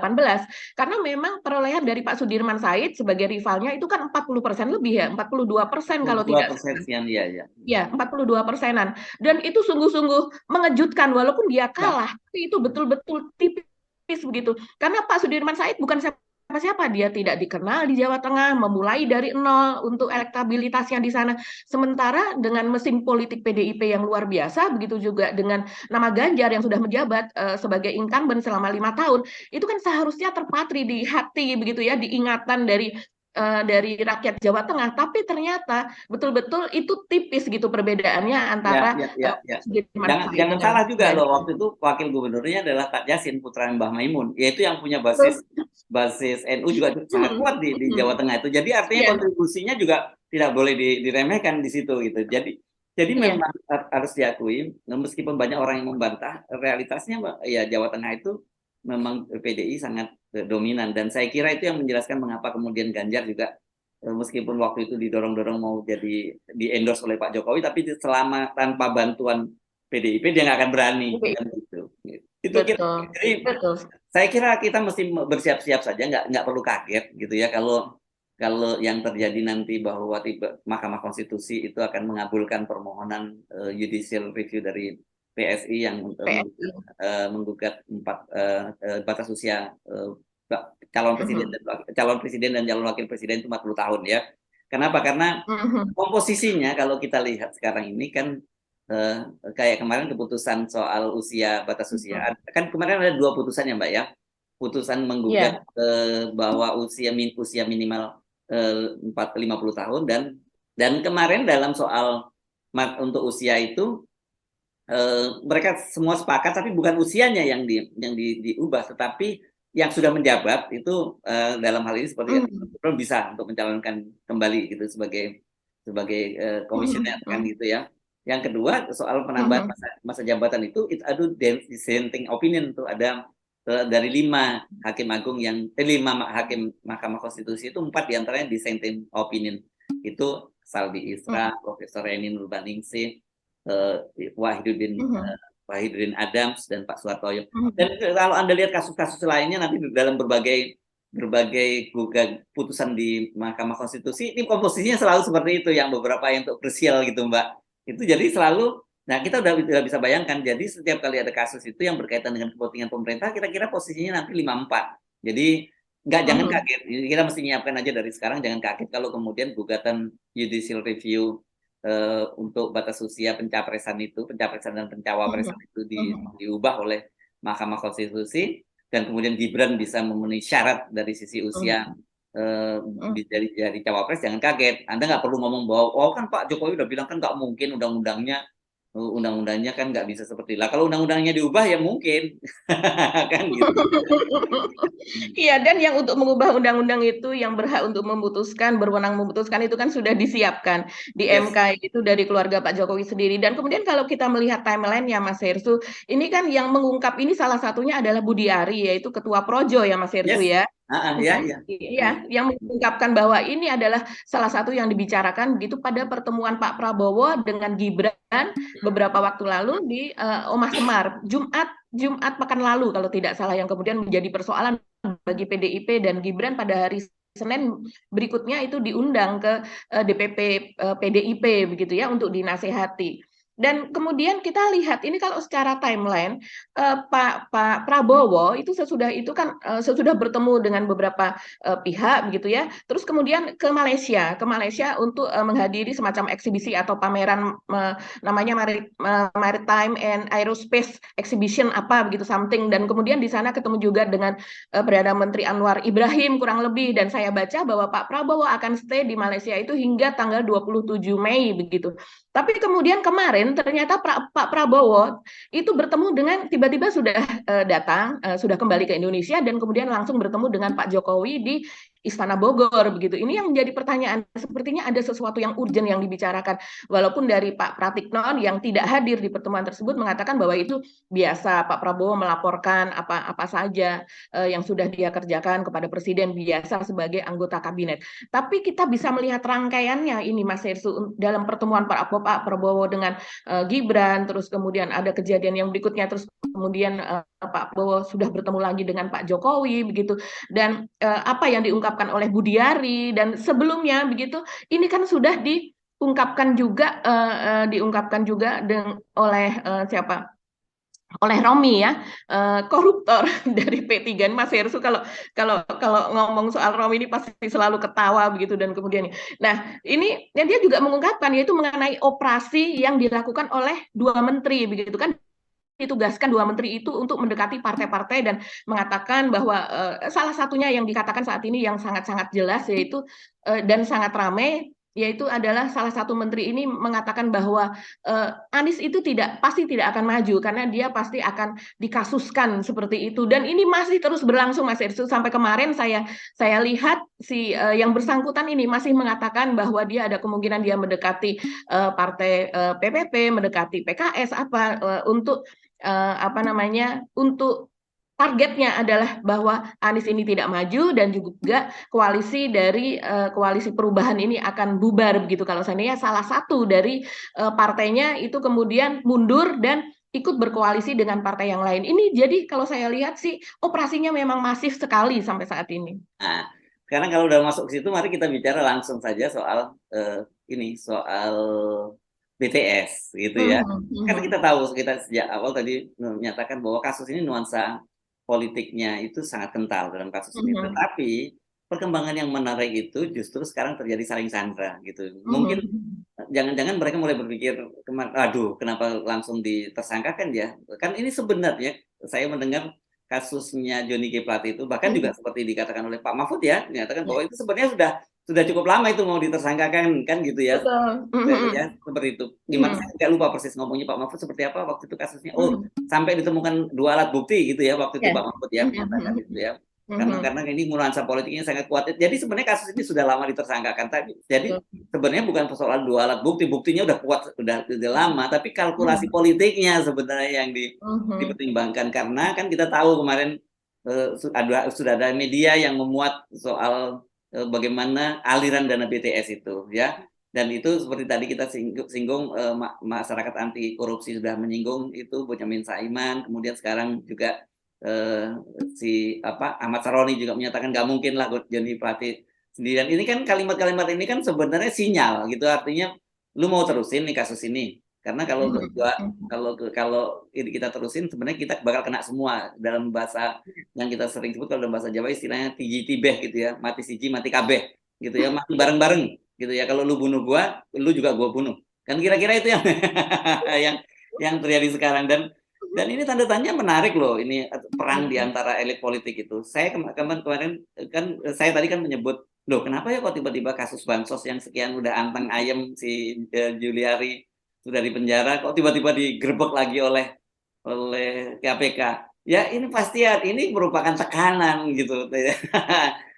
karena memang perolehan dari Pak Sudirman Said sebagai rivalnya itu kan 40% lebih ya, 42% kalau tidak 2% sekian ya ya. ya, 42%-an. Dan itu sungguh-sungguh mengejutkan walaupun dia Ya, kalah, tapi itu betul-betul tipis begitu. Karena Pak Sudirman Said bukan siapa-siapa, dia tidak dikenal di Jawa Tengah, memulai dari nol untuk elektabilitasnya di sana. Sementara dengan mesin politik PDIP yang luar biasa, begitu juga dengan nama Ganjar yang sudah menjabat sebagai incumbent selama 5 tahun, itu kan seharusnya terpatri di hati begitu ya, diingatan dari rakyat Jawa Tengah, tapi ternyata betul-betul itu tipis gitu perbedaannya ya, antara ya, ya, ya. Sudirman Said Jangan dengan salah juga loh, Ganjar. waktu itu wakil gubernurnya adalah Pak Jasin putra Mbah Maimun, yaitu yang punya Terus, basis NU juga sangat kuat di Jawa Tengah itu. Jadi artinya iya, kontribusinya juga tidak boleh diremehkan di situ gitu. Jadi iya, memang harus diakui, meskipun banyak orang yang membantah, realitasnya ya Jawa Tengah itu memang PDI sangat dominan, dan saya kira itu yang menjelaskan mengapa kemudian Ganjar juga meskipun waktu itu didorong-dorong mau jadi di endorse oleh Pak Jokowi, tapi selama tanpa bantuan PDIP dia nggak akan berani kan gitu. Itu betul, jadi betul. saya kira kita mesti bersiap-siap saja, nggak perlu kaget gitu ya kalau kalau yang terjadi nanti bahwa tiba Mahkamah Konstitusi itu akan mengabulkan permohonan judicial review dari PSI yang PSI. menggugat batas usia calon presiden dan calon wakil presiden itu 40 tahun ya. Kenapa? Karena komposisinya kalau kita lihat sekarang ini kan eh, kayak kemarin keputusan soal batas usia, kan kemarin ada 2 putusan ya Mbak ya. Putusan menggugat Iya. bahwa usia minimal 50 tahun, dan kemarin dalam soal untuk usia itu mereka semua sepakat, tapi bukan usianya diubah, tetapi yang sudah menjabat itu dalam hal ini seperti bisa untuk mencalonkan kembali gitu sebagai komisioner kan gitu ya. Yang kedua soal penambahan masa jabatan itu ada dissenting opinion tuh, ada dari 5 hakim agung lima hakim Mahkamah Konstitusi itu 4 diantaranya dissenting opinion, itu Saldi Isra, Profesor Eni Nurbaningsih, Wahidudin Adams dan Pak Suhartoyo. Dan kalau Anda lihat kasus-kasus lainnya nanti dalam berbagai putusan di Mahkamah Konstitusi, ini komposisinya selalu seperti itu, yang beberapa yang untuk krusial gitu Mbak. Itu jadi selalu, nah kita udah bisa bayangkan, jadi setiap kali ada kasus itu yang berkaitan dengan kepentingan pemerintah, kira-kira posisinya nanti 5-4. Jadi jangan kaget, kita mesti nyiapkan aja dari sekarang, jangan kaget kalau kemudian gugatan judicial review untuk batas usia pencapresan dan pencawapresan itu diubah oleh Mahkamah Konstitusi, dan kemudian Gibran bisa memenuhi syarat dari sisi usia jadi cawapres, jangan kaget. Anda nggak perlu ngomong bahwa oh kan Pak Jokowi udah bilang kan nggak mungkin undang-undangnya kan nggak bisa seperti lah. Kalau undang-undangnya diubah ya mungkin kan gitu. Iya, dan yang untuk mengubah undang-undang itu yang berhak untuk memutuskan, berwenang memutuskan itu kan sudah disiapkan di Yes. MK itu dari keluarga Pak Jokowi sendiri. Dan kemudian kalau kita melihat timeline-nya Mas Hersu, ini kan yang mengungkap ini salah satunya adalah Budi Ari, yaitu Ketua Projo ya Mas Hersu Yes. ya. Ya, ya. Iya, yang mengungkapkan bahwa ini adalah salah satu yang dibicarakan begitu pada pertemuan Pak Prabowo dengan Gibran beberapa waktu lalu di Omah Semar, Jumat pekan lalu kalau tidak salah, yang kemudian menjadi persoalan bagi PDIP dan Gibran pada hari Senin berikutnya itu diundang ke DPP PDIP begitu ya untuk dinasehati. Dan kemudian kita lihat ini kalau secara timeline Pak Prabowo itu sesudah itu kan sesudah bertemu dengan beberapa pihak begitu ya. Terus kemudian ke Malaysia untuk menghadiri semacam eksibisi atau pameran namanya Maritime and Aerospace Exhibition apa begitu something, dan kemudian di sana ketemu juga dengan Perdana Menteri Anwar Ibrahim kurang lebih, dan saya baca bahwa Pak Prabowo akan stay di Malaysia itu hingga tanggal 27 Mei begitu. Tapi kemudian kemarin ternyata Pak Prabowo itu bertemu dengan tiba-tiba sudah datang, sudah kembali ke Indonesia dan kemudian langsung bertemu dengan Pak Jokowi di Istana Bogor begitu. Ini yang menjadi pertanyaan, sepertinya ada sesuatu yang urgent yang dibicarakan. Walaupun dari Pak Pratikno yang tidak hadir di pertemuan tersebut mengatakan bahwa itu biasa, Pak Prabowo melaporkan apa saja yang sudah dia kerjakan kepada Presiden biasa sebagai anggota kabinet. Tapi kita bisa melihat rangkaiannya ini Mas Hersu dalam pertemuan Pak Prabowo dengan Gibran, terus kemudian ada kejadian yang berikutnya, terus kemudian Pak Prabowo sudah bertemu lagi dengan Pak Jokowi begitu, dan apa yang diungkapkan oleh Budiari dan sebelumnya begitu, ini kan sudah diungkapkan juga oleh siapa? Oleh Romi ya, koruptor dari P3. Mas Hersu kalau kalau kalau ngomong soal Romi ini pasti selalu ketawa begitu, dan kemudian nah ini yang dia juga mengungkapkan yaitu mengenai operasi yang dilakukan oleh dua menteri begitu kan, ditugaskan dua menteri itu untuk mendekati partai-partai dan mengatakan bahwa salah satunya yang dikatakan saat ini yang sangat-sangat jelas yaitu dan sangat ramai, yaitu adalah salah satu menteri ini mengatakan bahwa Anies itu pasti tidak akan maju karena dia pasti akan dikasuskan seperti itu, dan ini masih terus berlangsung Mas Ersu. Sampai kemarin saya lihat si yang bersangkutan ini masih mengatakan bahwa dia ada kemungkinan dia mendekati partai PPP, mendekati PKS untuk untuk targetnya adalah bahwa Anies ini tidak maju dan juga koalisi perubahan ini akan bubar begitu. Kalau seandainya salah satu dari partainya itu kemudian mundur dan ikut berkoalisi dengan partai yang lain. Ini jadi kalau saya lihat sih operasinya memang masif sekali sampai saat ini. Nah, sekarang kalau udah masuk ke situ, mari kita bicara langsung saja soal soal BTS gitu ya. Karena kita tahu, kita sejak awal tadi menyatakan bahwa kasus ini nuansa politiknya itu sangat kental dalam kasus ini. Tetapi perkembangan yang menarik itu justru sekarang terjadi saling sandra gitu. Mungkin jangan-jangan mereka mulai berpikir, aduh kenapa langsung ditersangkakan ya. Kan ini sebenarnya saya mendengar kasusnya Johnny G. Plate itu bahkan juga seperti dikatakan oleh Pak Mahfud ya, menyatakan bahwa itu sebenarnya sudah cukup lama itu mau ditersangkakan kan gitu ya. Betul. Ya seperti itu. Gimana saya nggak lupa persis ngomongnya Pak Mahfud seperti apa waktu itu kasusnya. Oh, sampai ditemukan 2 alat bukti gitu ya waktu itu Pak Mahfud ya menyatakan gitu ya. Karena ini nuansa politiknya sangat kuat. Jadi sebenarnya kasus ini sudah lama ditersangkakan tadi. Jadi sebenarnya bukan persoalan 2 alat bukti, buktinya udah kuat, udah lama, tapi kalkulasi politiknya sebenarnya yang dipertimbangkan. Karena kan kita tahu kemarin sudah ada media yang memuat soal bagaimana aliran dana BTS itu ya. Dan itu seperti tadi kita singgung masyarakat anti korupsi sudah menyinggung itu Bojamin Saiman, kemudian sekarang juga Ahmad Saroni juga menyatakan nggak mungkin lah Johnny Plate sendirian. Ini kan kalimat-kalimat ini kan sebenarnya sinyal gitu, artinya lu mau terusin nih kasus ini, karena kalau ini kita terusin sebenarnya kita bakal kena semua. Dalam bahasa yang kita sering sebut kalau dalam bahasa Jawa istilahnya tiji tibeh gitu ya, mati siji mati kabeh gitu ya, mati bareng-bareng gitu ya. Kalau lu bunuh gua, lu juga gua bunuh, kan kira-kira itu yang yang terjadi sekarang. Dan ini tanda tanya menarik loh, ini perang di antara elit politik itu. Saya kemarin kan saya tadi kan menyebut, loh kenapa ya kok tiba-tiba kasus bansos yang sekian udah anteng ayem si Juliari sudah di penjara, kok tiba-tiba digerebek lagi oleh KPK. Ya ini pasti ini merupakan tekanan gitu.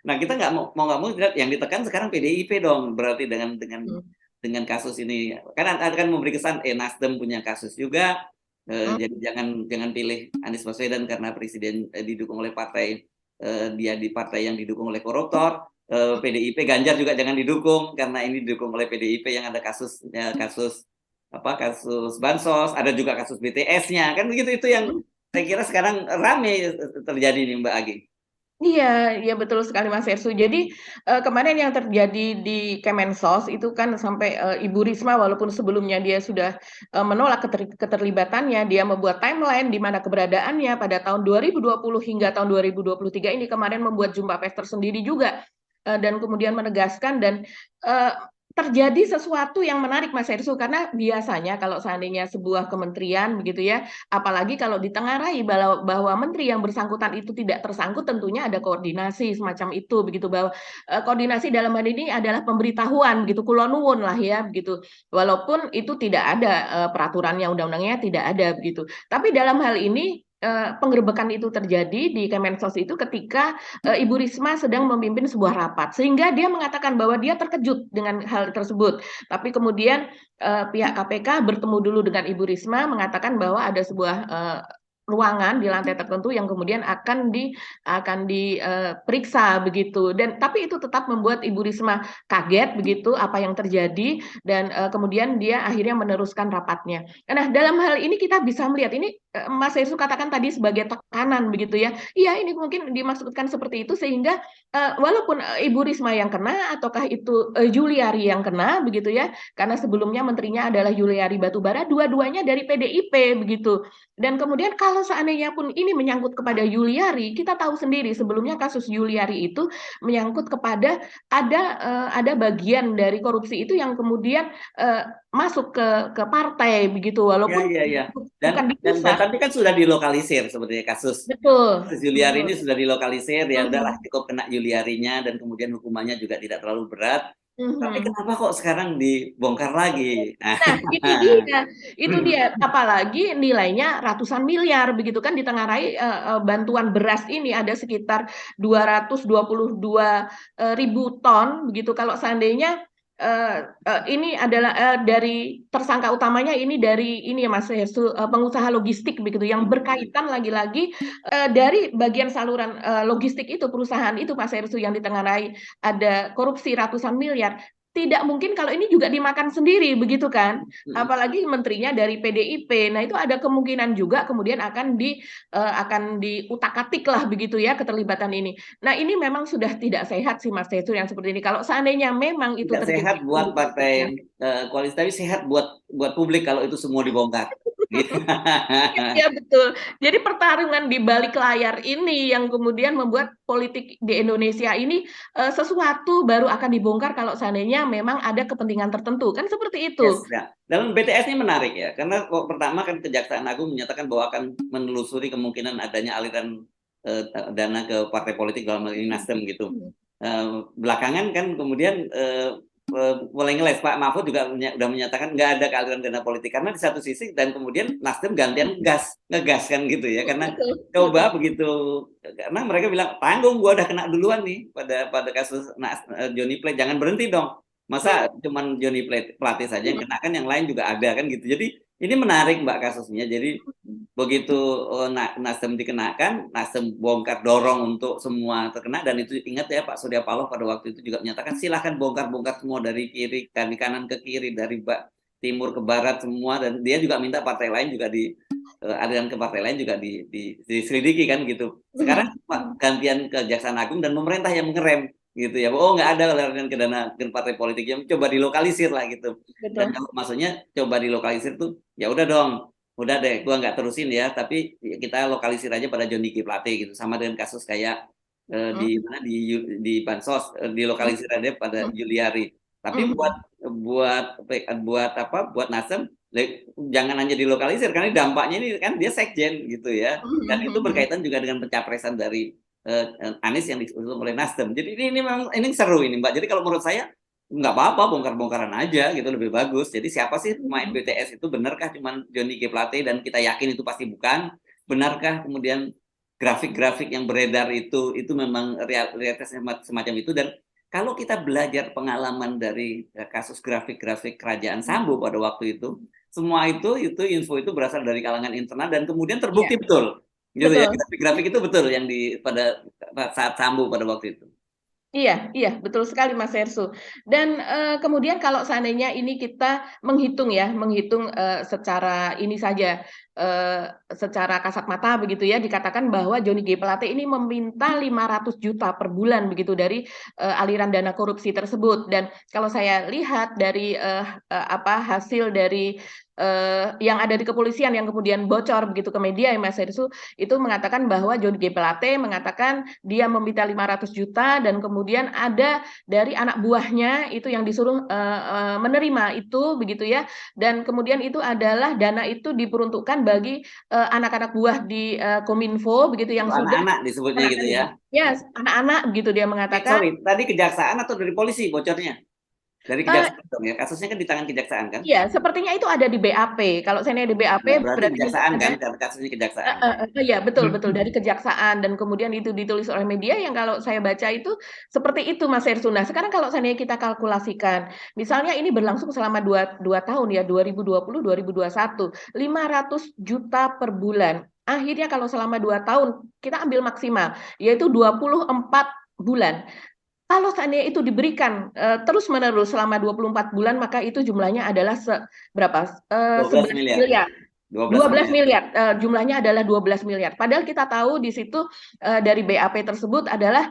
Nah kita nggak mau yang ditekan sekarang PDIP dong, berarti dengan kasus ini. Karena akan memberi kesan Nasdem punya kasus juga. Jadi jangan pilih Anies Baswedan karena presiden didukung oleh partai dia di partai yang didukung oleh koruptor. PDIP Ganjar juga jangan didukung karena ini didukung oleh PDIP yang ada kasus bansos, ada juga kasus BTS-nya kan begitu. Itu yang saya kira sekarang rame terjadi nih Mbak Agi. Iya, iya betul sekali Mas Ersu. Jadi, kemarin yang terjadi di Kemensos itu kan sampai, Ibu Risma walaupun sebelumnya dia sudah, menolak keterlibatannya, dia membuat timeline di mana keberadaannya pada tahun 2020 hingga tahun 2023 ini kemarin membuat jumpa pers tersendiri juga, dan kemudian menegaskan dan, eee, terjadi sesuatu yang menarik Mas Ersu, karena biasanya kalau seandainya sebuah kementerian begitu ya, apalagi kalau ditengarai bahwa menteri yang bersangkutan itu tidak tersangkut, tentunya ada koordinasi semacam itu begitu, bahwa koordinasi dalam hal ini adalah pemberitahuan begitu, kula nuwun lah ya begitu. Walaupun itu tidak ada peraturannya, undang-undangnya tidak ada begitu. Tapi dalam hal ini penggerbekan itu terjadi di Kemensos itu ketika Ibu Risma sedang memimpin sebuah rapat, sehingga dia mengatakan bahwa dia terkejut dengan hal tersebut. Tapi kemudian pihak KPK bertemu dulu dengan Ibu Risma mengatakan bahwa ada sebuah ruangan di lantai tertentu yang kemudian akan diperiksa begitu, dan tapi itu tetap membuat Ibu Risma kaget begitu apa yang terjadi, dan kemudian dia akhirnya meneruskan rapatnya. Nah, dalam hal ini kita bisa melihat ini, Mas Hersу katakan tadi sebagai tekanan begitu ya. Iya, ini mungkin dimaksudkan seperti itu sehingga walaupun Ibu Risma yang kena ataukah itu Juliari yang kena begitu ya, karena sebelumnya menterinya adalah Juliari Batubara, dua-duanya dari PDIP begitu. Dan kemudian kalau seandainya pun ini menyangkut kepada Juliari, kita tahu sendiri sebelumnya kasus Juliari itu menyangkut kepada ada bagian dari korupsi itu yang kemudian masuk ke partai begitu, Ya, walaupun ya, ya. bukan di Dan pusat. tapi kan sudah dilokalisir sebetulnya Betul, kasus Juliari betul. ini sudah dilokalisir, ya udahlah Mhm, cukup kena Juliarinya dan kemudian hukumannya juga tidak terlalu berat. Tapi mhm. kenapa kok sekarang dibongkar lagi? Nah, itu dia, apalagi nilainya ratusan miliar begitu kan, ditengarai bantuan beras ini ada sekitar 222 ribu ton begitu. Kalau seandainya ini adalah dari tersangka utamanya ini dari ini ya Mas Hestu, pengusaha logistik begitu yang berkaitan lagi-lagi dari bagian saluran logistik itu, perusahaan itu Mas Hestu yang ditengarai ada korupsi ratusan miliar. Tidak mungkin kalau ini juga dimakan sendiri begitu kan, apalagi menterinya dari PDIP. Nah, itu ada kemungkinan juga kemudian akan diutak-atik lah begitu ya keterlibatan ini. Nah, ini memang sudah tidak sehat sih Mas Tesu yang seperti ini. Kalau seandainya memang itu Tidak terjadi sehat buat partai koalisi, tapi sehat buat publik kalau itu semua dibongkar. iya betul. Jadi pertarungan di balik layar ini yang kemudian membuat politik di Indonesia ini sesuatu baru akan dibongkar kalau seandainya memang ada kepentingan tertentu. Kan seperti Yes, itu. ya. Dalam BTS ini menarik ya, karena pertama kan Kejaksaan Agung menyatakan bahwa akan menelusuri kemungkinan adanya aliran dana ke partai politik dalam hal ini Nasdem gitu. Belakangan kan kemudian mulai ngeles, Pak Mahfud juga udah menyatakan nggak ada aliran dana politik, karena di satu sisi dan kemudian Nasdem gantian ngegas kan gitu ya, karena Betul, coba betul. begitu, karena mereka bilang tanggung, gua udah kena duluan nih pada kasus Johnny Plate, jangan berhenti dong. Masa cuman Johnny Plate saja yang kena, kan yang lain juga ada kan gitu. Jadi ini menarik Mbak kasusnya. Jadi begitu Nasdem dikenakan, Nasdem bongkar dorong untuk semua terkena, dan itu ingat ya Pak Surya Paloh pada waktu itu juga menyatakan silahkan bongkar-bongkar semua dari kiri, dari kanan ke kiri, dari timur ke barat semua, dan dia juga minta partai lain juga aliran ke partai lain juga diselidiki kan gitu. Sekarang Pak gantian Kejaksaan Agung dan pemerintah yang mengerem gitu ya, oh nggak ada aliran ke dana ke partai politik, yang coba dilokalisir lah gitu. Dan Betul. kalau maksudnya coba dilokalisir tuh ya udah dong, udah deh gua nggak terusin ya, tapi kita lokalisir aja pada Johnny G Plate gitu, sama dengan kasus kayak di mana di Bansos, dilokalisir aja pada Juliari. Tapi buat apa, buat Nasdem jangan hanya dilokalisir, karena dampaknya ini kan dia sekjen gitu ya, dan itu berkaitan juga dengan pencapresan dari Anies yang diusung oleh Nasdem. Jadi ini memang ini seru ini Mbak. Jadi kalau menurut saya nggak apa-apa, bongkar-bongkaran aja gitu lebih bagus. Jadi siapa sih pemain BTS itu, benarkah cuman Johnny G Plate dan kita yakin itu pasti bukan? Benarkah kemudian grafik-grafik yang beredar itu memang realitas semacam itu? Dan kalau kita belajar pengalaman dari kasus grafik-grafik kerajaan Sambo pada waktu itu, semua itu info itu berasal dari kalangan internal dan kemudian Iya, terbukti betul gitu ya, betul. grafik-grafik itu betul yang pada saat Sambo pada waktu itu. Iya iya, betul sekali Mas Hersu. Dan, kemudian kalau seandainya ini kita menghitung ya, menghitung, secara ini saja, secara kasat mata begitu ya, dikatakan bahwa Johnny G. Plate ini meminta 500 juta per bulan begitu dari, aliran dana korupsi tersebut. Dan kalau saya lihat dari, hasil dari, yang ada di kepolisian yang kemudian bocor begitu ke media ya Mas Hersu, itu mengatakan bahwa Johnny G. Plate mengatakan dia meminta 500 juta dan kemudian ada dari anak buahnya itu yang disuruh menerima itu begitu ya, dan kemudian itu adalah dana itu diperuntukkan bagi anak-anak buah di Kominfo begitu yang sudah Anak-anak disebutnya gitu menyerahkan ya. ya anak-anak begitu dia mengatakan. Sorry, tadi kejaksaan atau dari polisi bocornya? Dari kejaksaan dong ya, kasusnya kan di tangan kejaksaan kan? Iya, sepertinya itu ada di BAP. Kalau seandainya di BAP Nah, berarti berarti juga kejaksaan ada. kan, karena kasusnya kejaksaan. Iya betul betul dari kejaksaan dan kemudian itu ditulis oleh media yang kalau saya baca itu seperti itu Mas Hersuna. Sekarang kalau seandainya kita kalkulasikan, misalnya ini berlangsung selama dua tahun ya 2020 2021, 500 juta per bulan. Akhirnya kalau selama 2 tahun kita ambil maksimal yaitu 24 bulan. Kalau seandainya itu diberikan terus-menerus selama 24 bulan maka itu jumlahnya adalah berapa? 12 11 miliar. miliar. 12 12 miliar. miliar, jumlahnya adalah 12 miliar. Padahal kita tahu di situ dari BAP tersebut adalah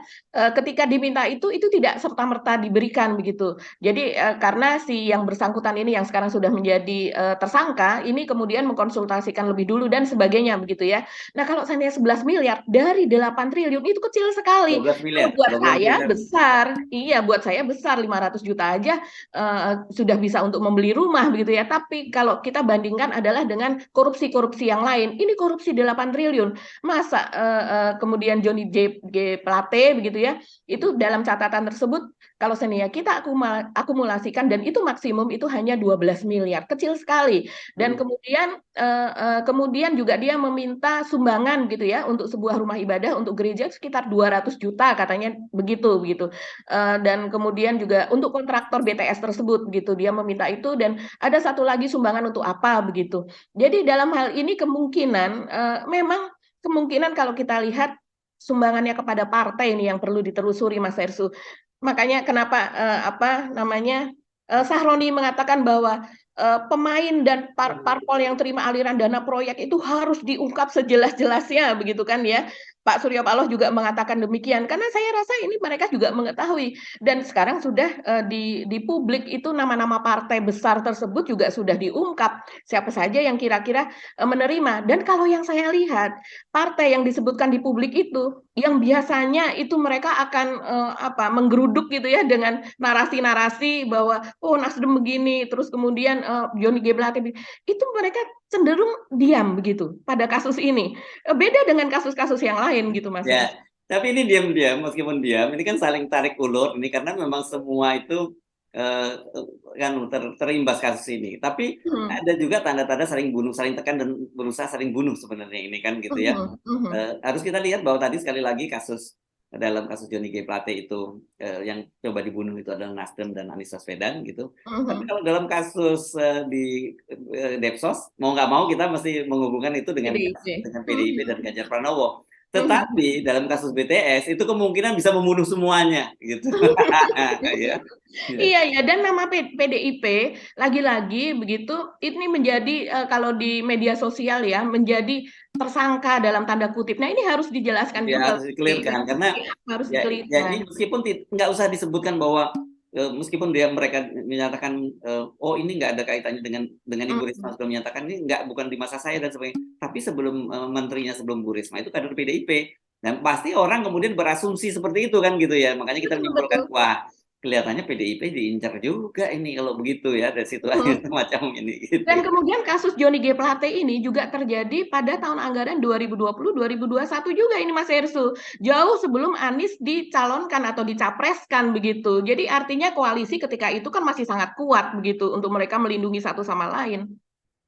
ketika diminta itu tidak serta-merta diberikan begitu. Jadi karena si yang bersangkutan ini yang sekarang sudah menjadi tersangka, ini kemudian mengkonsultasikan lebih dulu dan sebagainya begitu ya. Nah kalau seandainya 11 miliar dari 8 triliun itu kecil sekali. 12 Kalau miliar. buat 12 saya miliar. besar, iya buat saya besar 500 juta aja sudah bisa untuk membeli rumah begitu ya. Tapi kalau kita bandingkan adalah dengan korupsi-korupsi yang lain. Ini korupsi 8 triliun. Masa kemudian Johnny G. Plate begitu ya, itu dalam catatan tersebut kalau seandainya kita akumulasikan dan itu maksimum itu hanya 12 miliar. Kecil sekali. Dan kemudian juga dia meminta sumbangan gitu ya untuk sebuah rumah ibadah untuk gereja sekitar 200 juta katanya begitu begitu. Dan kemudian juga untuk kontraktor BTS tersebut begitu dia meminta itu dan ada satu lagi sumbangan untuk apa begitu. Jadi dalam hal ini kemungkinan memang kemungkinan kalau kita lihat sumbangannya kepada partai ini yang perlu ditelusuri Mas Hersu. Makanya kenapa Sahroni mengatakan bahwa pemain dan parpol yang terima aliran dana proyek itu harus diungkap sejelas-jelasnya begitu kan ya. Pak Surya Paloh juga mengatakan demikian karena saya rasa ini mereka juga mengetahui dan sekarang sudah di publik itu nama-nama partai besar tersebut juga sudah diungkap siapa saja yang kira-kira menerima dan kalau yang saya lihat partai yang disebutkan di publik itu yang biasanya itu mereka akan menggeruduk gitu ya dengan narasi-narasi bahwa oh Nasdem begini terus kemudian Johnny G. Plate itu mereka cenderung diam begitu pada kasus ini. Beda dengan kasus-kasus yang lain gitu Mas Ya, Herssu. tapi ini diam-diam, meskipun diam, ini kan saling tarik ulur ini karena memang semua itu kan terimbas kasus ini. Tapi ada juga tanda-tanda saling bunuh, saling tekan dan berusaha saling bunuh sebenarnya ini kan gitu ya. Harus kita lihat bahwa tadi sekali lagi dalam kasus Johnny G. Plate itu yang coba dibunuh itu adalah Nasdem dan Anies Baswedan gitu. Tapi kalau dalam kasus di Depsos, mau nggak mau kita mesti menghubungkan itu dengan PDIP dan Ganjar Pranowo. Tetapi dalam kasus BTS itu kemungkinan bisa membunuh semuanya gitu. Ya. Iya ya dan nama PDIP lagi-lagi begitu ini menjadi kalau di media sosial ya menjadi tersangka dalam tanda kutip. Nah ini harus dijelaskan Ya juga. harus dikelirkan karena Harus jadi dikelirkan. meskipun nggak usah disebutkan bahwa meskipun mereka menyatakan oh ini nggak ada kaitannya dengan Ibu Risma sudah menyatakan ini bukan di masa saya dan sebagainya, tapi sebelum menterinya sebelum Bu Risma itu kader PDIP dan pasti orang kemudian berasumsi seperti itu kan gitu ya, makanya kita menyimpulkan wah kelihatannya PDIP diincar juga ini kalau begitu ya dari situasi semacam ini gitu. Dan kemudian kasus Johnny G. Plate ini juga terjadi pada tahun anggaran 2020-2021 juga ini Mas Herssu. Jauh sebelum Anies dicalonkan atau dicapreskan begitu. Jadi artinya koalisi ketika itu kan masih sangat kuat begitu untuk mereka melindungi satu sama lain.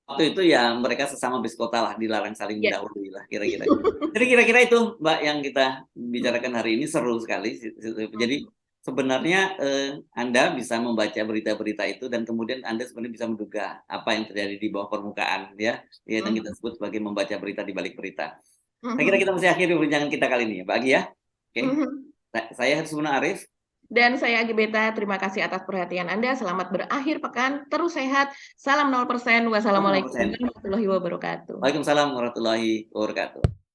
Waktu itu ya mereka sesama biskota lah, dilarang saling mendahului lah kira-kira. Jadi kira-kira itu Mbak yang kita bicarakan hari ini seru sekali. Jadi sebenarnya Anda bisa membaca berita-berita itu dan kemudian Anda sebenarnya bisa menduga apa yang terjadi di bawah permukaan ya yang kita sebut sebagai membaca berita di balik berita. Saya kira kita mesti akhiri perbincangan kita kali ini ya Mbak Agi ya. Oke. Saya Hersuna Arif. Dan saya Agi Beta, terima kasih atas perhatian Anda. Selamat berakhir pekan, terus sehat. Salam 0%. Wassalamualaikum 0%. warahmatullahi wabarakatuh. Waalaikumsalam warahmatullahi wabarakatuh.